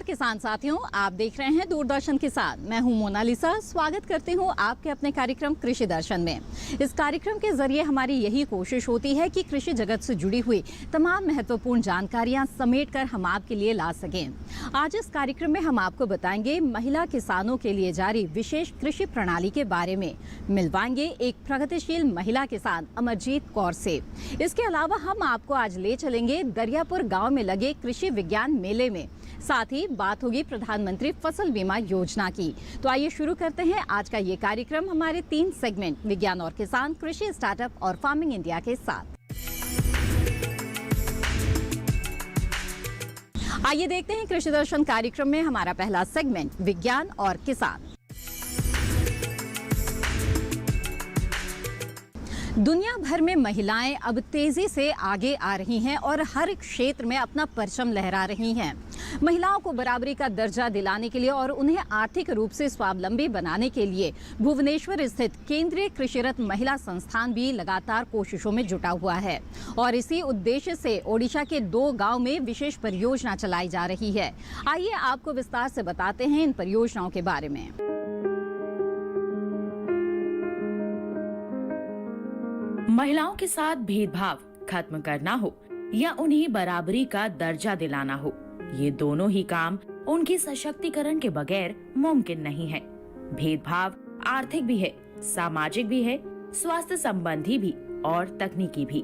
नमस्कार किसान साथियों, आप देख रहे हैं दूरदर्शन किसान। मैं हूं मोनालिसा। स्वागत करती हूं आपके अपने कार्यक्रम कृषि दर्शन में। इस कार्यक्रम के जरिए हमारी यही कोशिश होती है कि कृषि जगत से जुड़ी हुई तमाम महत्वपूर्ण जानकारियां समेटकर हम आपके लिए ला सकें। आज इस कार्यक्रम में हम आपको बताएंगे महिला किसानों के लिए जारी विशेष कृषि प्रणाली के बारे में। मिलवाएंगे एक प्रगतिशील महिला किसान अमरजीत कौर से। इसके अलावा हम आपको आज ले चलेंगे दरियापुर गाँव में लगे कृषि विज्ञान मेले में। साथ ही बात होगी प्रधानमंत्री फसल बीमा योजना की। तो आइए शुरू करते हैं आज का ये कार्यक्रम हमारे 3 सेगमेंट विज्ञान और किसान, कृषि स्टार्टअप और फार्मिंग इंडिया के साथ। आइए देखते हैं कृषि दर्शन कार्यक्रम में हमारा पहला सेगमेंट विज्ञान और किसान। दुनिया भर में महिलाएं अब तेजी से आगे आ रही हैं और हर क्षेत्र में अपना परचम लहरा रही हैं। महिलाओं को बराबरी का दर्जा दिलाने के लिए और उन्हें आर्थिक रूप से स्वावलंबी बनाने के लिए भुवनेश्वर स्थित केंद्रीय कृषिरत महिला संस्थान भी लगातार कोशिशों में जुटा हुआ है। और इसी उद्देश्य से ओडिशा के 2 गांव में विशेष परियोजना चलाई जा रही है। आइए आपको विस्तार से बताते हैं इन परियोजनाओं के बारे में। महिलाओं के साथ भेदभाव खत्म करना हो या उन्हें बराबरी का दर्जा दिलाना हो, ये दोनों ही काम उनके सशक्तिकरण के बगैर मुमकिन नहीं है। भेदभाव आर्थिक भी है, सामाजिक भी है, स्वास्थ्य संबंधी भी और तकनीकी भी।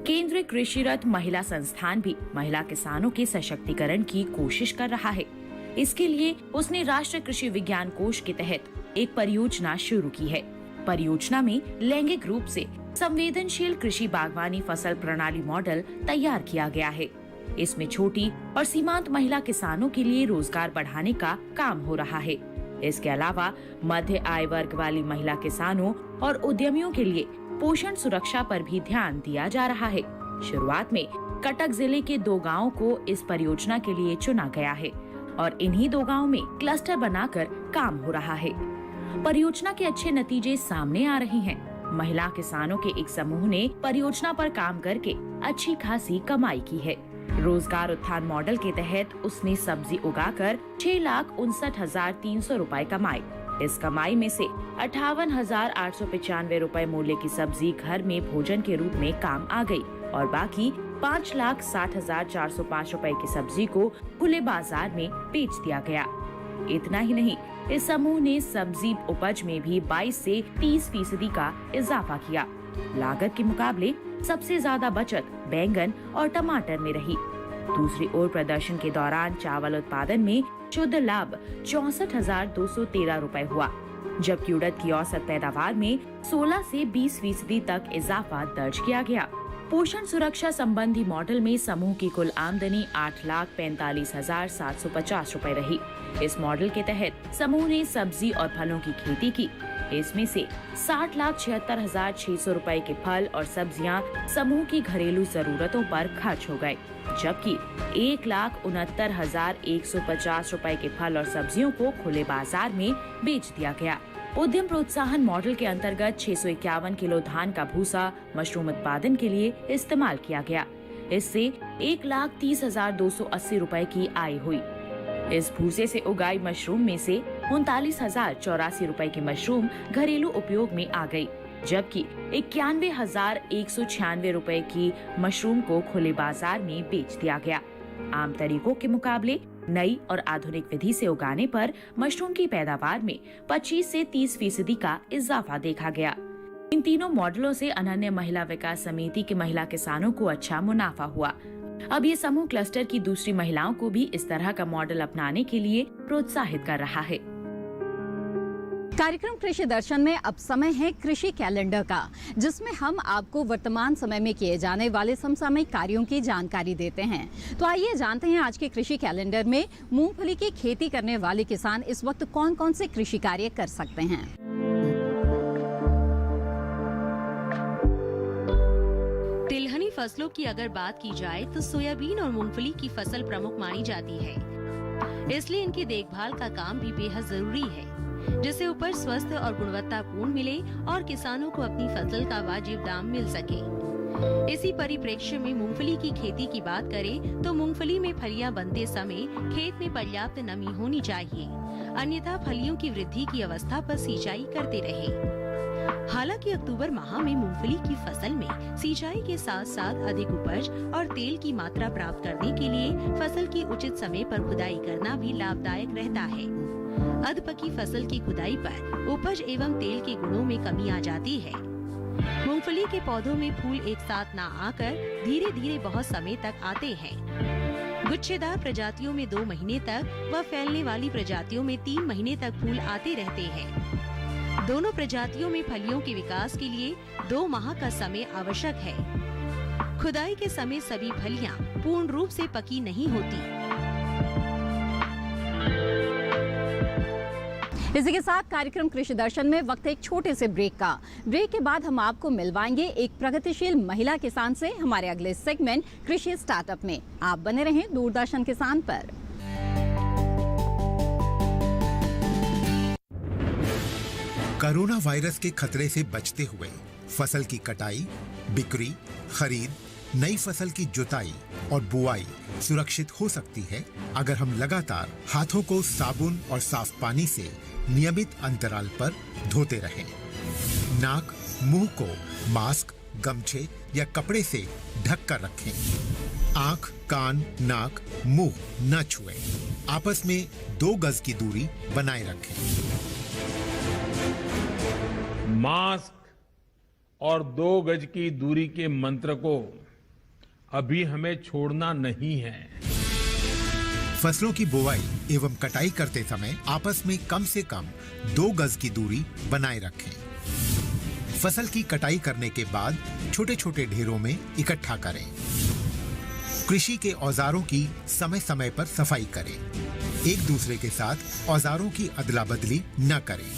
केंद्रीय कृषिरत महिला संस्थान भी महिला किसानों के सशक्तिकरण की कोशिश कर रहा है। इसके लिए उसने राष्ट्रीय कृषि विज्ञान कोष के तहत एक परियोजना शुरू की है। परियोजना में लैंगिक रूप से संवेदनशील कृषि बागवानी फसल प्रणाली मॉडल तैयार किया गया है। इसमें छोटी और सीमांत महिला किसानों के लिए रोजगार बढ़ाने का काम हो रहा है। इसके अलावा मध्य आय वर्ग वाली महिला किसानों और उद्यमियों के लिए पोषण सुरक्षा पर भी ध्यान दिया जा रहा है। शुरुआत में कटक जिले के 2 गाँव को इस परियोजना के लिए चुना गया है और इन्हीं 2 गाँव में क्लस्टर बनाकर काम हो रहा है। परियोजना के अच्छे नतीजे सामने आ रहे हैं। महिला किसानों के एक समूह ने परियोजना पर काम करके अच्छी खासी कमाई की है। रोजगार उत्थान मॉडल के तहत उसने सब्जी उगाकर 6,59,300 रुपए कमाए। इस कमाई में से 58,895 रुपए मूल्य की सब्जी घर में भोजन के रूप में काम आ गई और बाकी 5,60,405 रुपए की सब्जी को खुले बाजार में बेच दिया गया। इतना ही नहीं, इस समूह ने सब्जी उपज में भी 22 से 30% का इजाफा किया। लागत के मुकाबले सबसे ज्यादा बचत बैंगन और टमाटर में रही। दूसरी ओर प्रदर्शन के दौरान चावल उत्पादन में शुद्ध लाभ 64,213 रुपए हुआ, जबकि उड़द की औसत पैदावार में 16 से 20% तक इजाफा दर्ज किया गया। पोषण सुरक्षा संबंधी मॉडल में समूह की कुल आमदनी 8,45,750 रुपए रही। इस मॉडल के तहत समूह ने सब्जी और फलों की खेती की। इसमें से 60,76,600 रुपए के फल और सब्जियां समूह की घरेलू जरूरतों पर खर्च हो गए, जबकि 1,69,150 रुपए के फल और सब्जियों को खुले बाजार में बेच दिया गया। उद्यम प्रोत्साहन मॉडल के अंतर्गत 651 किलो धान का भूसा मशरूम उत्पादन के लिए इस्तेमाल किया गया। इससे 1,30,280 रुपए की आय हुई। इस भूसे से उगाई मशरूम में से 39,084 रुपए की मशरूम घरेलू उपयोग में आ गई, जबकि 91,196 रुपए की मशरूम को खुले बाजार में बेच दिया गया। आम तरीकों के मुकाबले नई और आधुनिक विधि से उगाने पर मशरूम की पैदावार में 25 से 30% का इजाफा देखा गया। इन तीनों मॉडलों से अनन्य महिला विकास समिति के महिला किसानों को अच्छा मुनाफा हुआ। अब ये समूह क्लस्टर की दूसरी महिलाओं को भी इस तरह का मॉडल अपनाने के लिए प्रोत्साहित कर रहा है। कार्यक्रम कृषि दर्शन में अब समय है कृषि कैलेंडर का, जिसमें हम आपको वर्तमान समय में किए जाने वाले समसामयिक कार्यों की जानकारी देते हैं। तो आइए जानते हैं आज के कृषि कैलेंडर में मूंगफली की खेती करने वाले किसान इस वक्त कौन कौन से कृषि कार्य कर सकते हैं। तिलहनी फसलों की अगर बात की जाए तो सोयाबीन और मूंगफली की फसल प्रमुख मानी जाती है, इसलिए इनकी देखभाल का काम भी बेहद जरूरी है, जिससे उपज स्वस्थ और गुणवत्तापूर्ण मिले और किसानों को अपनी फसल का वाजिब दाम मिल सके। इसी परिप्रेक्ष्य में मूंगफली की खेती की बात करें तो मूंगफली में फलियां बनते समय खेत में पर्याप्त नमी होनी चाहिए, अन्यथा फलियों की वृद्धि की अवस्था पर सिंचाई करते रहें। हालांकि अक्टूबर माह में मूंगफली की फसल में सिंचाई के साथ साथ अधिक उपज और तेल की मात्रा प्राप्त करने के लिए फसल की उचित समय पर खुदाई करना भी लाभदायक रहता है। अधपकी फसल की खुदाई पर उपज एवं तेल के गुणों में कमी आ जाती है। मूंगफली के पौधों में फूल एक साथ न आकर धीरे धीरे बहुत समय तक आते हैं। गुच्छेदार प्रजातियों में 2 महीने तक व फैलने वाली प्रजातियों में 3 महीने तक फूल आते रहते हैं। दोनों प्रजातियों में फलियों के विकास के लिए 2 माह का समय आवश्यक है। खुदाई के समय सभी फलियां पूर्ण रूप से पकी नहीं होती। इसी के साथ कार्यक्रम कृषि दर्शन में वक्त एक छोटे से ब्रेक का। ब्रेक के बाद हम आपको मिलवाएंगे एक प्रगतिशील महिला किसान से हमारे अगले सेगमेंट कृषि स्टार्टअप में। आप बने रहें दूरदर्शन किसान पर। कोरोना वायरस के खतरे से बचते हुए फसल की कटाई, बिक्री, खरीद, नई फसल की जुताई और बुआई सुरक्षित हो सकती है अगर हम लगातार हाथों को साबुन और साफ पानी से नियमित अंतराल पर धोते रहें। नाक, मुंह को मास्क, गमछे या कपड़े से ढक कर रखें। आंख, कान, नाक, मुंह न छुएं। आपस में 2 गज की दूरी बनाए रखें। मास्क और 2 गज की दूरी के मंत्र को अभी हमें छोड़ना नहीं है। फसलों की बुवाई एवं कटाई करते समय आपस में कम से कम 2 गज की दूरी बनाए रखें। फसल की कटाई करने के बाद छोटे छोटे ढेरों में इकट्ठा करें। कृषि के औजारों की समय समय पर सफाई करें। एक दूसरे के साथ औजारों की अदला बदली न करें।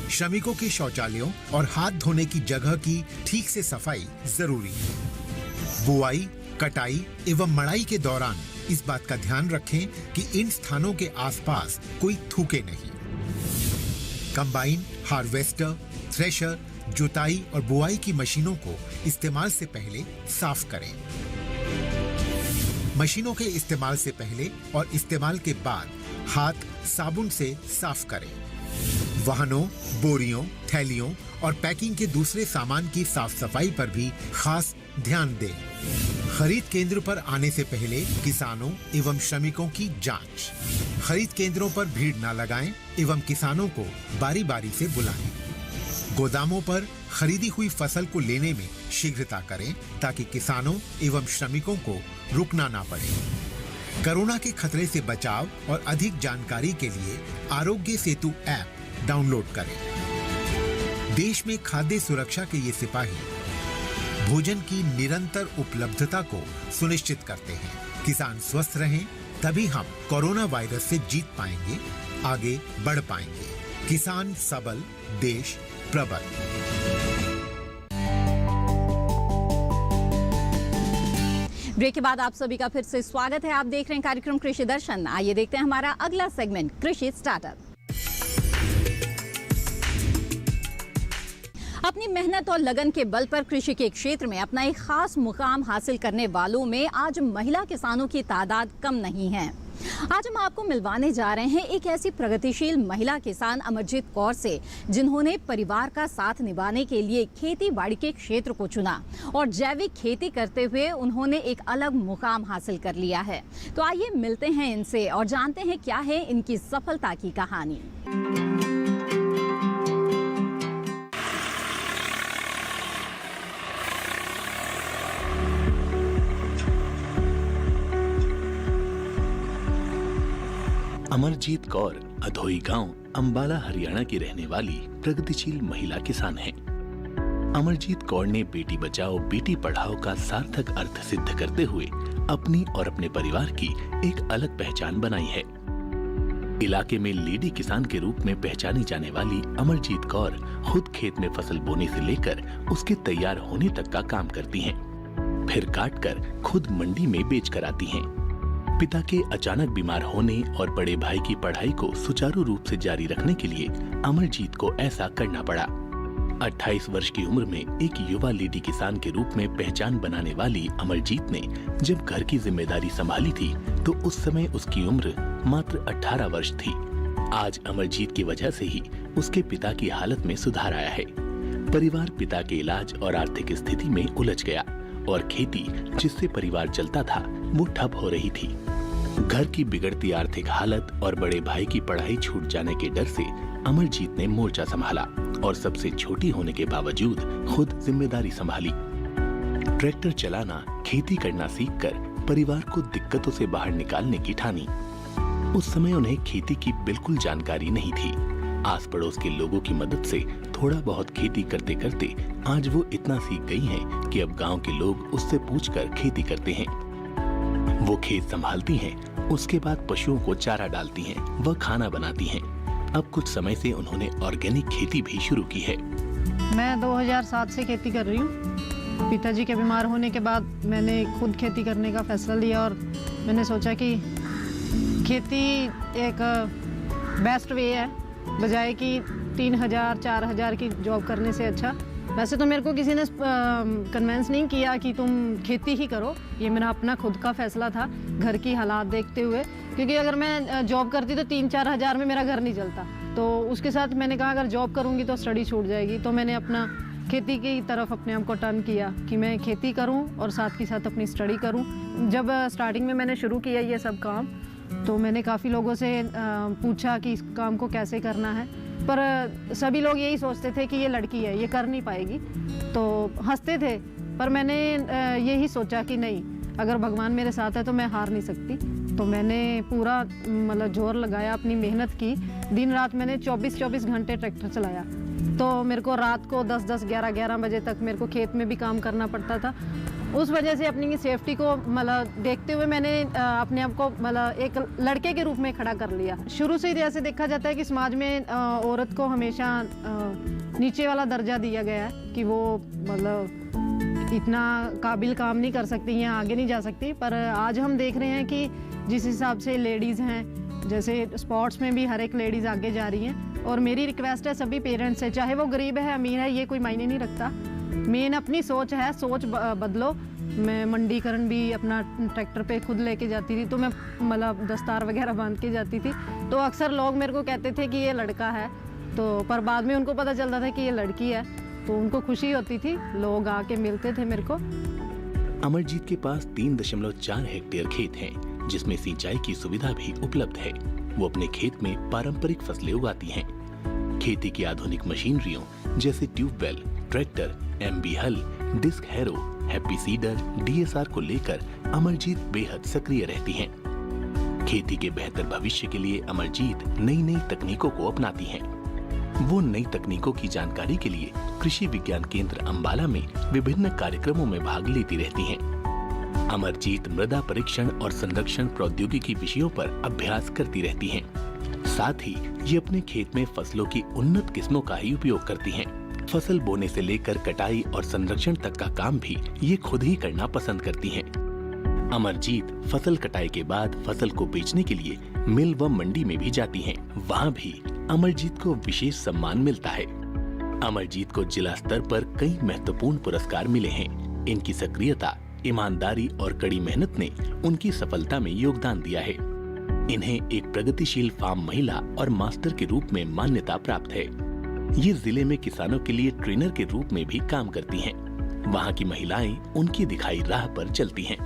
श्रमिकों के शौचालयों और हाथ धोने की जगह की ठीक से सफाई जरूरी है। बुआई, कटाई एवं मड़ाई के दौरान इस बात का ध्यान रखें कि इन स्थानों के आसपास कोई थूके नहीं। कंबाइन, हार्वेस्टर, थ्रेशर, जुताई और बुआई की मशीनों को इस्तेमाल से पहले साफ करें। मशीनों के इस्तेमाल से पहले और इस्तेमाल के बाद हाथ साबुन से साफ करें। वाहनों, बोरियों, थैलियों और पैकिंग के दूसरे सामान की साफ सफाई पर भी खास ध्यान दें। खरीद केंद्र पर आने से पहले किसानों एवं श्रमिकों की जांच। खरीद केंद्रों पर भीड़ न लगाएं एवं किसानों को बारी बारी से बुलाएं। गोदामों पर खरीदी हुई फसल को लेने में शीघ्रता करें ताकि किसानों एवं श्रमिकों को रुकना ना पड़े। कोरोना के खतरे से बचाव और अधिक जानकारी के लिए आरोग्य सेतु ऐप डाउनलोड करें। देश में खाद्य सुरक्षा के ये सिपाही भोजन की निरंतर उपलब्धता को सुनिश्चित करते हैं। किसान स्वस्थ रहें, तभी हम कोरोना वायरस से जीत पाएंगे, आगे बढ़ पाएंगे। किसान सबल, देश प्रबल। ब्रेक के बाद आप सभी का फिर से स्वागत है। आप देख रहे हैं कार्यक्रम कृषि दर्शन। आइए देखते हैं हमारा अगला सेगमेंट कृषि स्टार्टअप। अपनी मेहनत और लगन के बल पर कृषि के क्षेत्र में अपना एक खास मुकाम हासिल करने वालों में आज महिला किसानों की तादाद कम नहीं है। आज हम आपको मिलवाने जा रहे हैं एक ऐसी प्रगतिशील महिला किसान अमरजीत कौर से, जिन्होंने परिवार का साथ निभाने के लिए खेती बाड़ी के क्षेत्र को चुना और जैविक खेती करते हुए उन्होंने एक अलग मुकाम हासिल कर लिया है। तो आइए मिलते हैं इनसे और जानते हैं क्या है इनकी सफलता की कहानी। अमरजीत कौर अधोई गांव अंबाला हरियाणा की रहने वाली प्रगतिशील महिला किसान हैं। अमरजीत कौर ने बेटी बचाओ बेटी पढ़ाओ का सार्थक अर्थ सिद्ध करते हुए अपनी और अपने परिवार की एक अलग पहचान बनाई है। इलाके में लेडी किसान के रूप में पहचानी जाने वाली अमरजीत कौर खुद खेत में फसल बोने से लेकर उसके तैयार होने तक का काम करती हैं, फिर काट कर खुद मंडी में बेच कर आती हैं। पिता के अचानक बीमार होने और बड़े भाई की पढ़ाई को सुचारू रूप से जारी रखने के लिए अमरजीत को ऐसा करना पड़ा। 28 वर्ष की उम्र में एक युवा लेडी किसान के रूप में पहचान बनाने वाली अमरजीत ने जब घर की जिम्मेदारी संभाली थी तो उस समय उसकी उम्र मात्र 18 वर्ष थी। आज अमरजीत की वजह से ही उसके पिता की हालत में सुधार आया है। परिवार पिता के इलाज और आर्थिक स्थिति में उलझ गया और खेती जिससे परिवार चलता था वो ठप हो रही थी। घर की बिगड़ती आर्थिक हालत और बड़े भाई की पढ़ाई छूट जाने के डर से अमरजीत ने मोर्चा संभाला और सबसे छोटी होने के बावजूद खुद जिम्मेदारी संभाली। ट्रैक्टर चलाना, खेती करना सीखकर परिवार को दिक्कतों से बाहर निकालने की ठानी। उस समय उन्हें खेती की बिल्कुल जानकारी नहीं थी। आस पड़ोस के लोगों की मदद से थोड़ा बहुत खेती करते करते आज वो इतना सीख गई हैं कि अब गांव के लोग उससे पूछकर खेती करते हैं। वो खेत संभालती हैं, उसके बाद पशुओं को चारा डालती हैं, वह खाना बनाती हैं। अब कुछ समय से उन्होंने ऑर्गेनिक खेती भी शुरू की है। मैं 2007 से खेती कर रही हूँ। पिताजी के बीमार होने के बाद मैंने खुद खेती करने का फैसला लिया और मैंने सोचा कि खेती एक बेस्ट वे है, बजाय कि 3,000-4,000 की जॉब करने से अच्छा। वैसे तो मेरे को किसी ने कन्वेंस नहीं किया कि तुम खेती ही करो, ये मेरा अपना खुद का फैसला था घर की हालात देखते हुए, क्योंकि अगर मैं जॉब करती तो 3-4 हज़ार में मेरा घर नहीं चलता। तो उसके साथ मैंने कहा अगर जॉब करूँगी तो स्टडी छूट जाएगी, तो मैंने अपना खेती की तरफ अपने आप को टर्न किया कि मैं खेती करूँ और साथ के साथ अपनी स्टडी करूँ। जब स्टार्टिंग में मैंने शुरू किया ये सब काम तो मैंने काफ़ी लोगों से पूछा कि इस काम को कैसे करना है, पर सभी लोग यही सोचते थे कि ये लड़की है, ये कर नहीं पाएगी, तो हंसते थे। पर मैंने यही सोचा कि नहीं, अगर भगवान मेरे साथ है तो मैं हार नहीं सकती। तो मैंने पूरा मतलब जोर लगाया, अपनी मेहनत की। दिन रात मैंने 24-24 घंटे ट्रैक्टर चलाया। तो मेरे को रात को 10-10, 11-11 बजे तक मेरे को खेत में भी काम करना पड़ता था। उस वजह से अपनी सेफ्टी को मतलब देखते हुए मैंने अपने आप को मतलब एक लड़के के रूप में खड़ा कर लिया। शुरू से ही ऐसे देखा जाता है कि समाज में औरत को हमेशा नीचे वाला दर्जा दिया गया है कि वो मतलब इतना काबिल काम नहीं कर सकती या आगे नहीं जा सकती। पर आज हम देख रहे हैं कि जिस हिसाब से लेडीज़ हैं, जैसे स्पोर्ट्स में भी हर एक लेडीज़ आगे जा रही हैं। और मेरी रिक्वेस्ट है सभी पेरेंट्स से, चाहे वो गरीब है अमीर है, ये कोई मायने नहीं रखता, मेन अपनी सोच है, सोच बदलो। मैं मंडीकरण भी अपना ट्रैक्टर पे खुद लेके जाती थी, तो मैं मतलब दस्तार वगैरह बांध के जाती थी। तो अक्सर लोग मेरे को कहते थे कि ये लड़का है, तो पर बाद में उनको पता चलता था कि ये लड़की है, तो उनको खुशी होती थी, लोग आके मिलते थे मेरे को। अमरजीत के पास 3.4 हेक्टेयर खेत हैं, जिसमें सिंचाई की सुविधा भी उपलब्ध है। वो अपने खेत में पारंपरिक फसलें उगाती हैं। खेती की आधुनिक मशीनरियों जैसे ट्यूबवेल, ट्रैक्टर, MB हल, disc harrow, happy seeder, DSR को लेकर अमरजीत बेहद सक्रिय रहती हैं। खेती के बेहतर भविष्य के लिए अमरजीत नई नई तकनीकों को अपनाती हैं। वो नई तकनीकों की जानकारी के लिए कृषि विज्ञान केंद्र अंबाला में विभिन्न कार्यक्रमों में भाग लेती रहती हैं। अमरजीत मृदा परीक्षण और संरक्षण प्रौद्योगिकी विषयों पर अभ्यास करती रहती हैं। साथ ही ये अपने खेत में फसलों की उन्नत किस्मों का ही उपयोग करती हैं। फसल बोने से लेकर कटाई और संरक्षण तक का काम भी ये खुद ही करना पसंद करती हैं। अमरजीत फसल कटाई के बाद फसल को बेचने के लिए मिल व मंडी में भी जाती हैं। वहाँ भी अमरजीत को विशेष सम्मान मिलता है। अमरजीत को जिला स्तर पर कई महत्वपूर्ण पुरस्कार मिले हैं। इनकी सक्रियता, ईमानदारी और कड़ी मेहनत ने उनकी सफलता में योगदान दिया है। इन्हें एक प्रगतिशील फार्म महिला और मास्टर के रूप में मान्यता प्राप्त है। ये जिले में किसानों के लिए ट्रेनर के रूप में भी काम करती हैं। वहाँ की महिलाएं उनकी दिखाई राह पर चलती हैं।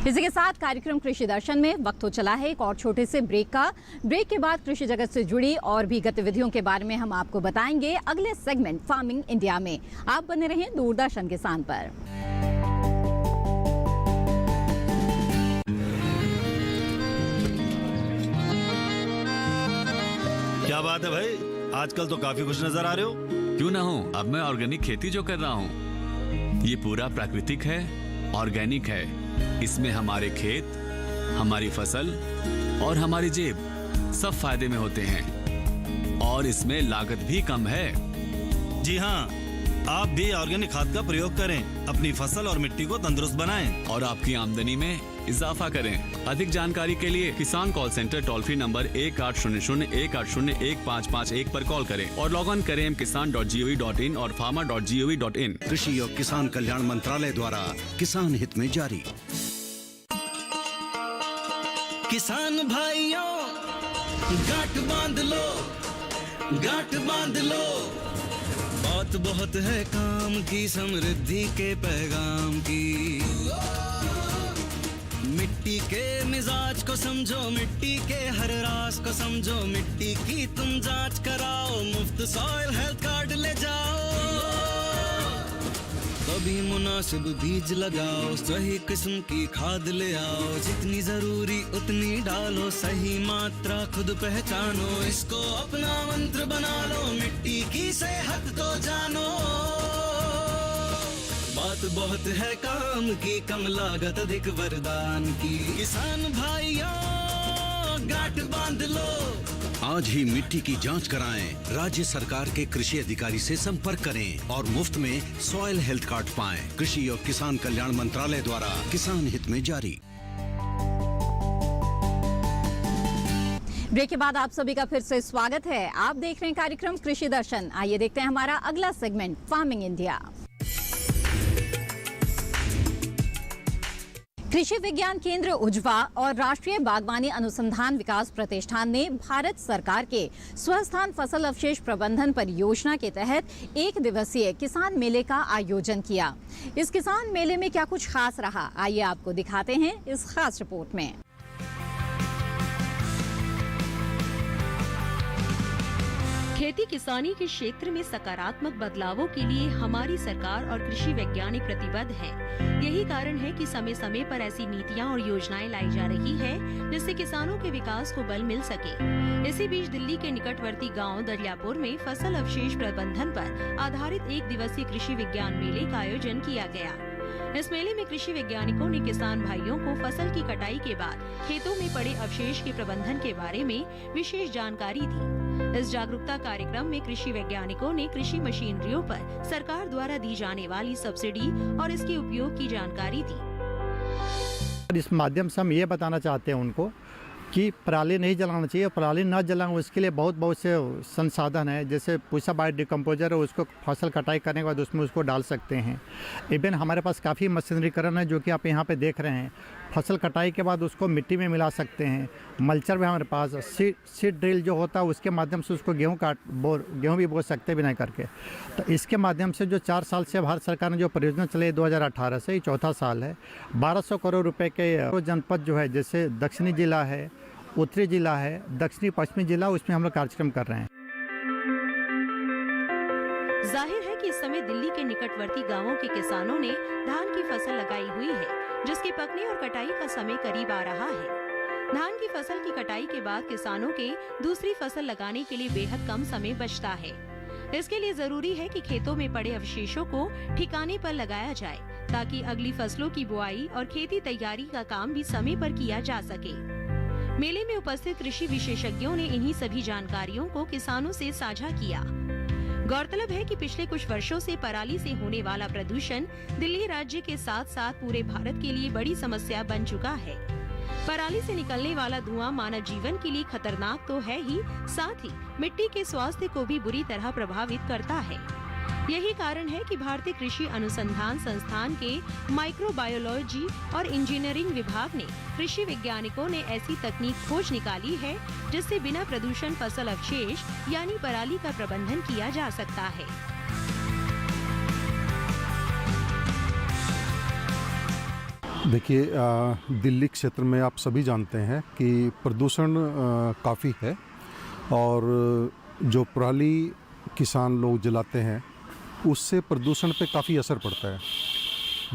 इसी के साथ कार्यक्रम कृषि दर्शन में वक्त हो चला है एक और छोटे से ब्रेक का। ब्रेक के बाद कृषि जगत से जुड़ी और भी गतिविधियों के बारे में हम आपको बताएंगे अगले सेगमेंट फार्मिंग इंडिया में। आप बने रहें दूरदर्शन किसान पर। क्या बात है भाई, आजकल तो काफी खुश नजर आ रहे हो। क्यों ना हो, अब मैं ऑर्गेनिक खेती जो कर रहा हूँ ये पूरा प्राकृतिक है, ऑर्गेनिक है। इसमें हमारे खेत, हमारी फसल और हमारी जेब सब फायदे में होते हैं और इसमें लागत भी कम है। जी हाँ, आप भी ऑर्गेनिक खाद का प्रयोग करें, अपनी फसल और मिट्टी को तंदुरुस्त बनाएं। और आपकी आमदनी में इजाफा करें। अधिक जानकारी के लिए किसान call centre toll free number 1800-180-1551 पर कॉल करें और लॉग ऑन करें kisan.gov.in और farmer.gov.in। कृषि और किसान कल्याण मंत्रालय द्वारा किसान हित में जारी। किसान भाइयों गांठ बांध लो, गांठ बांध लो, बात बहुत है काम की, समृद्धि के पैगाम की। मिट्टी के मिजाज को समझो, मिट्टी के हर राज को समझो, मिट्टी की तुम जांच कराओ, मुफ्त सॉइल हेल्थ कार्ड ले जाओ। कभी मुनासिब बीज लगाओ, सही किस्म की खाद ले आओ, जितनी जरूरी उतनी डालो, सही मात्रा खुद पहचानो, इसको अपना मंत्र बना लो, मिट्टी की सेहत तो जानो। बात बहुत है काम की, कम लागत अधिक वरदान की। किसान भाइयों गांठ बांध लो, आज ही मिट्टी की जांच कराएं। राज्य सरकार के कृषि अधिकारी से संपर्क करें और मुफ्त में सॉइल हेल्थ कार्ड पाएं। कृषि और किसान कल्याण मंत्रालय द्वारा किसान हित में जारी। ब्रेक के बाद आप सभी का फिर से स्वागत है। आप देख रहे हैं कार्यक्रम कृषि दर्शन। आइए देखते हैं हमारा अगला सेगमेंट, फार्मिंग इंडिया। कृषि विज्ञान केंद्र उजवा और राष्ट्रीय बागवानी अनुसंधान विकास प्रतिष्ठान ने भारत सरकार के स्वस्थान फसल अवशेष प्रबंधन परियोजना के तहत 1 दिवसीय किसान मेले का आयोजन किया। इस किसान मेले में क्या कुछ खास रहा, आइए आपको दिखाते हैं इस खास रिपोर्ट में। खेती किसानी के क्षेत्र में सकारात्मक बदलावों के लिए हमारी सरकार और कृषि वैज्ञानिक प्रतिबद्ध हैं। यही कारण है कि समय समय पर ऐसी नीतियां और योजनाएं लाई जा रही है जिससे किसानों के विकास को बल मिल सके। इसी बीच दिल्ली के निकटवर्ती गांव दरियापुर में फसल अवशेष प्रबंधन पर आधारित 1 दिवसीय कृषि विज्ञान मेले का आयोजन किया गया। इस मेले में कृषि वैज्ञानिकों ने किसान भाइयों को फसल की कटाई के बाद खेतों में पड़े अवशेष के प्रबंधन के बारे में विशेष जानकारी दी। इस जागरूकता कार्यक्रम में कृषि वैज्ञानिकों ने कृषि मशीनरियों पर सरकार द्वारा दी जाने वाली सब्सिडी और इसके उपयोग की जानकारी दी। इस माध्यम से हम ये बताना चाहते हैं उनको कि पराली नहीं जलाना चाहिए। पराली न जलाएं उसके लिए बहुत से संसाधन है, जैसे पूसा बायो डिकम्पोजर है, उसको फसल कटाई करने के बाद उसमें उसको डाल सकते हैं। इवन हमारे पास काफ़ी मशीनरीकरण है जो कि आप यहाँ पे देख रहे हैं। फसल कटाई के बाद उसको मिट्टी में मिला सकते हैं। मल्चर भी हमारे पास, सीड ड्रिल जो होता है उसके माध्यम से उसको गेहूँ भी बो सकते हैं बिना करके। तो इसके माध्यम से जो 4 साल से भारत सरकार ने जो परियोजना चलाई 2018 से, ये 4था साल है। 1200 करोड़ रुपए के जनपद जो है, जैसे दक्षिणी जिला है, उत्तरी जिला है, दक्षिणी पश्चिमी जिला, उसमें हम लोग कार्यक्रम कर रहे हैं। जाहिर है कि इस समय दिल्ली के निकटवर्ती गांवों के किसानों ने धान की फसल लगाई हुई है, जिसके पकने और कटाई का समय करीब आ रहा है। धान की फसल की कटाई के बाद किसानों के दूसरी फसल लगाने के लिए बेहद कम समय बचता है। इसके लिए जरूरी है कि खेतों में पड़े अवशेषों को ठिकाने पर लगाया जाए, ताकि अगली फसलों की बुआई और खेती तैयारी का काम भी समय पर किया जा सके। मेले में उपस्थित कृषि विशेषज्ञों ने इन्हीं सभी जानकारियों को किसानों से साझा किया। गौरतलब है कि पिछले कुछ वर्षों से पराली से होने वाला प्रदूषण दिल्ली राज्य के साथ साथ पूरे भारत के लिए बड़ी समस्या बन चुका है। पराली से निकलने वाला धुआं मानव जीवन के लिए खतरनाक तो है ही, साथ ही मिट्टी के स्वास्थ्य को भी बुरी तरह प्रभावित करता है। यही कारण है कि भारतीय कृषि अनुसंधान संस्थान के माइक्रोबायोलॉजी और इंजीनियरिंग विभाग ने कृषि वैज्ञानिकों ने ऐसी तकनीक खोज निकाली है जिससे बिना प्रदूषण फसल अवशेष यानी पराली का प्रबंधन किया जा सकता है। देखिए, दिल्ली क्षेत्र में आप सभी जानते हैं कि प्रदूषण काफ़ी है और जो पराली किसान लोग जलाते हैं उससे प्रदूषण पे काफ़ी असर पड़ता है।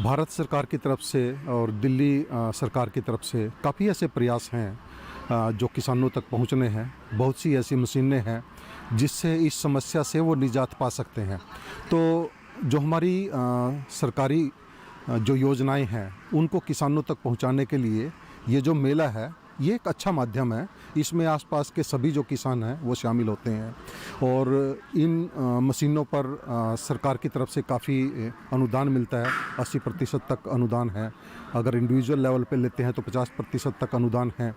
भारत सरकार की तरफ से और दिल्ली सरकार की तरफ से काफ़ी ऐसे प्रयास हैं जो किसानों तक पहुंचने हैं। बहुत सी ऐसी मशीनें हैं जिससे इस समस्या से वो निजात पा सकते हैं। तो जो हमारी सरकारी जो योजनाएं हैं उनको किसानों तक पहुंचाने के लिए ये जो मेला है ये एक अच्छा माध्यम है। इसमें आसपास के सभी जो किसान हैं वो शामिल होते हैं और इन मशीनों पर सरकार की तरफ से काफ़ी अनुदान मिलता है। 80% तक अनुदान है। अगर इंडिविजुअल लेवल पे लेते हैं तो 50% तक अनुदान है।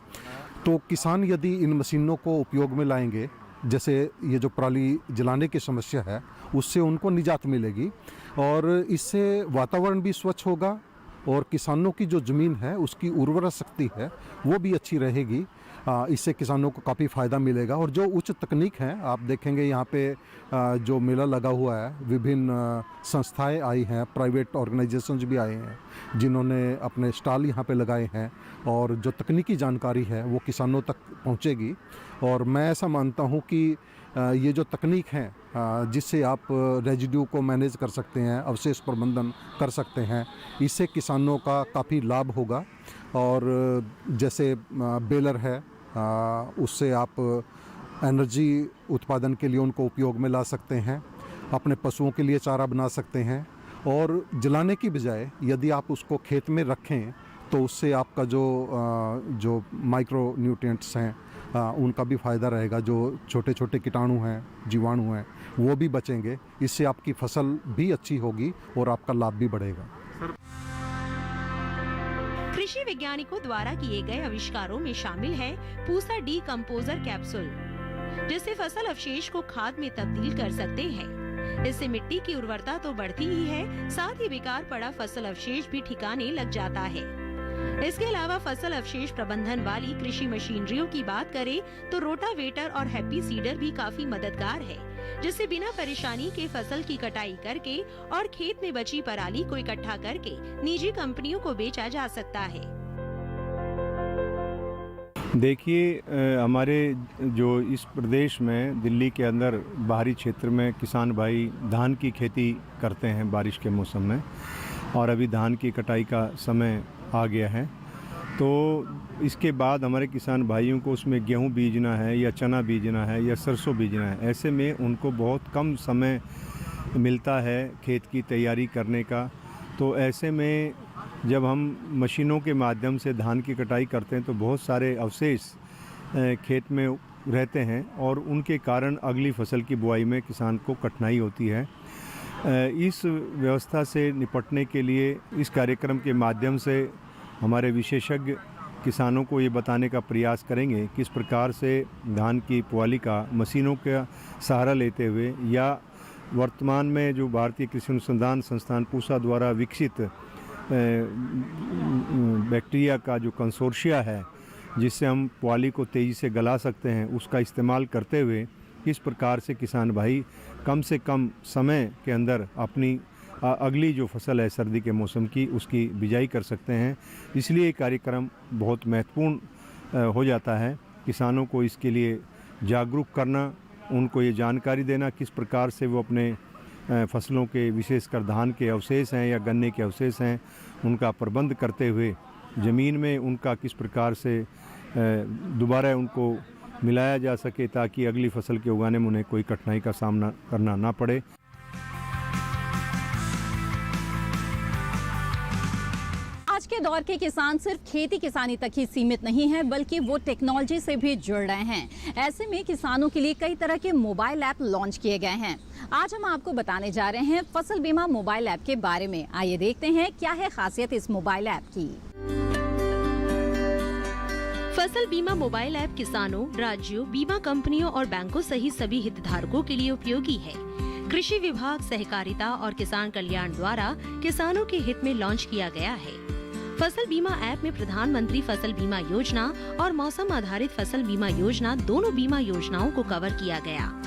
तो किसान यदि इन मशीनों को उपयोग में लाएंगे, जैसे ये जो पराली जलाने की समस्या है, उससे उनको निजात मिलेगी और इससे वातावरण भी स्वच्छ होगा और किसानों की जो ज़मीन है उसकी उर्वरा शक्ति है वो भी अच्छी रहेगी। इससे किसानों को काफ़ी फ़ायदा मिलेगा। और जो उच्च तकनीक है, आप देखेंगे यहाँ पे जो मेला लगा हुआ है, विभिन्न संस्थाएं आई हैं, प्राइवेट ऑर्गेनाइजेशंस भी आए हैं जिन्होंने अपने स्टॉल यहाँ पे लगाए हैं और जो तकनीकी जानकारी है वो किसानों तक पहुँचेगी। और मैं ऐसा मानता हूँ कि ये जो तकनीक है जिससे आप रेजिड्यू को मैनेज कर सकते हैं, अवशेष प्रबंधन कर सकते हैं, इससे किसानों का काफ़ी लाभ होगा। और जैसे बेलर है, उससे आप एनर्जी उत्पादन के लिए उनको उपयोग में ला सकते हैं, अपने पशुओं के लिए चारा बना सकते हैं और जलाने की बजाय यदि आप उसको खेत में रखें तो उससे आपका जो माइक्रो न्यूट्रिएंट्स हैं उनका भी फ़ायदा रहेगा। जो छोटे छोटे कीटाणु हैं, जीवाणु हैं, वो भी बचेंगे। इससे आपकी फसल भी अच्छी होगी और आपका लाभ भी बढ़ेगा। कृषि वैज्ञानिकों द्वारा किए गए आविष्कारों में शामिल है पूसा डीकंपोजर कैप्सूल, जिससे फसल अवशेष को खाद में तब्दील कर सकते हैं। इससे मिट्टी की उर्वरता तो बढ़ती ही है, साथ ही बेकार पड़ा फसल अवशेष भी ठिकाने लग जाता है। इसके अलावा फसल अवशेष प्रबंधन वाली कृषि मशीनरियों की बात करें तो रोटावेटर और हैप्पी सीडर भी काफी मददगार है, जिससे बिना परेशानी के फसल की कटाई करके और खेत में बची पराली को इकट्ठा करके निजी कंपनियों को बेचा जा सकता है। देखिए, हमारे जो इस प्रदेश में दिल्ली के अंदर बाहरी क्षेत्र में किसान भाई धान की खेती करते हैं बारिश के मौसम में, और अभी धान की कटाई का समय आ गया है। तो इसके बाद हमारे किसान भाइयों को उसमें गेहूं बीजना है या चना बीजना है या सरसों बीजना है, ऐसे में उनको बहुत कम समय मिलता है खेत की तैयारी करने का। तो ऐसे में जब हम मशीनों के माध्यम से धान की कटाई करते हैं तो बहुत सारे अवशेष खेत में रहते हैं और उनके कारण अगली फसल की बुआई में किसान को कठिनाई होती है। इस व्यवस्था से निपटने के लिए इस कार्यक्रम के माध्यम से हमारे विशेषज्ञ किसानों को ये बताने का प्रयास करेंगे किस प्रकार से धान की पुआली का मशीनों का सहारा लेते हुए या वर्तमान में जो भारतीय कृषि अनुसंधान संस्थान पूसा द्वारा विकसित बैक्टीरिया का जो कंसोर्शिया है जिससे हम पुआली को तेज़ी से गला सकते हैं, उसका इस्तेमाल करते हुए किस प्रकार से किसान भाई कम से कम समय के अंदर अपनी अगली जो फसल है सर्दी के मौसम की उसकी बिजाई कर सकते हैं। इसलिए ये कार्यक्रम बहुत महत्वपूर्ण हो जाता है। किसानों को इसके लिए जागरूक करना, उनको ये जानकारी देना किस प्रकार से वो अपने फसलों के विशेषकर धान के अवशेष हैं या गन्ने के अवशेष हैं उनका प्रबंध करते हुए ज़मीन में उनका किस प्रकार से दोबारा उनको मिलाया जा सके ताकि अगली फसल के उगाने में उन्हें कोई कठिनाई का सामना करना ना पड़े। आज के दौर के किसान सिर्फ खेती किसानी तक ही सीमित नहीं है, बल्कि वो टेक्नोलॉजी से भी जुड़ रहे हैं। ऐसे में किसानों के लिए कई तरह के मोबाइल ऐप लॉन्च किए गए हैं। आज हम आपको बताने जा रहे हैं फसल बीमा मोबाइल ऐप के बारे में। आइए देखते हैं क्या है खासियत इस मोबाइल ऐप की। फसल बीमा मोबाइल ऐप किसानों, राज्यों, बीमा कंपनियों और बैंकों सहित सभी हितधारकों के लिए उपयोगी है। कृषि विभाग, सहकारिता और किसान कल्याण द्वारा किसानों के हित में लॉन्च किया गया है। फसल बीमा ऐप में प्रधानमंत्री फसल बीमा योजना और मौसम आधारित फसल बीमा योजना दोनों बीमा योजनाओं को कवर किया गया।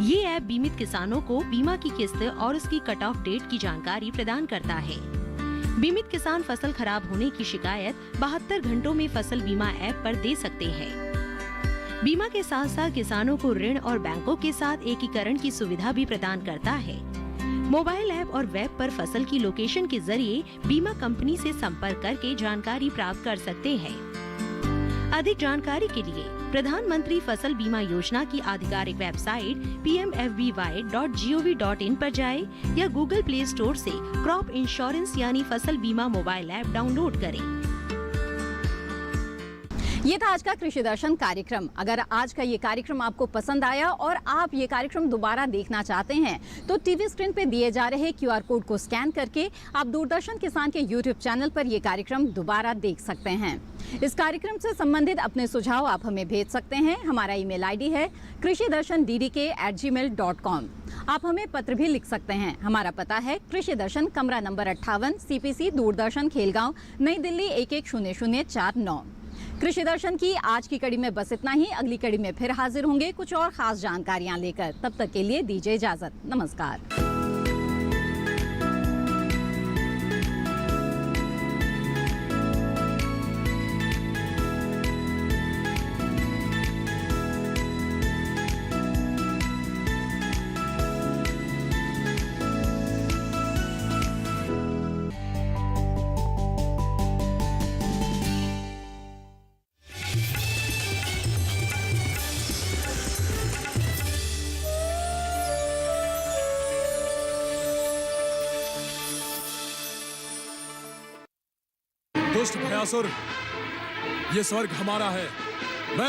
ये ऐप बीमित किसानों को बीमा की किस्त और उसकी कट ऑफ डेट की जानकारी प्रदान करता है। बीमित किसान फसल खराब होने की शिकायत 72 घंटों में फसल बीमा ऐप पर दे सकते हैं। बीमा के साथ साथ किसानों को ऋण और बैंकों के साथ एकीकरण की सुविधा भी प्रदान करता है। मोबाइल ऐप और वेब पर फसल की लोकेशन के जरिए बीमा कंपनी से संपर्क करके जानकारी प्राप्त कर सकते हैं। अधिक जानकारी के लिए प्रधानमंत्री फसल बीमा योजना की आधिकारिक वेबसाइट pmfby.gov.in पर जाएं या गूगल प्ले स्टोर से क्रॉप इंश्योरेंस यानी फसल बीमा मोबाइल ऐप डाउनलोड करें। ये था आज का कृषि दर्शन कार्यक्रम। अगर आज का ये कार्यक्रम आपको पसंद आया और आप ये कार्यक्रम दोबारा देखना चाहते हैं तो टीवी स्क्रीन पे दिए जा रहे QR कोड को स्कैन करके आप दूरदर्शन किसान के YouTube चैनल पर ये कार्यक्रम दोबारा देख सकते हैं। इस कार्यक्रम से संबंधित अपने सुझाव आप हमें भेज सकते हैं। हमारा ईमेल आईडी है krishidarshandddk@gmail.com। आप हमें पत्र भी लिख सकते हैं। हमारा पता है कृषि दर्शन, कमरा नंबर 58, CPC, दूरदर्शन, खेलगांव, नई दिल्ली 110049। कृषि दर्शन की आज की कड़ी में बस इतना ही। अगली कड़ी में फिर हाजिर होंगे कुछ और खास जानकारियां लेकर। तब तक के लिए दीजिए इजाजत। नमस्कार। दुष्ट भयासुर, ये स्वर्ग हमारा है।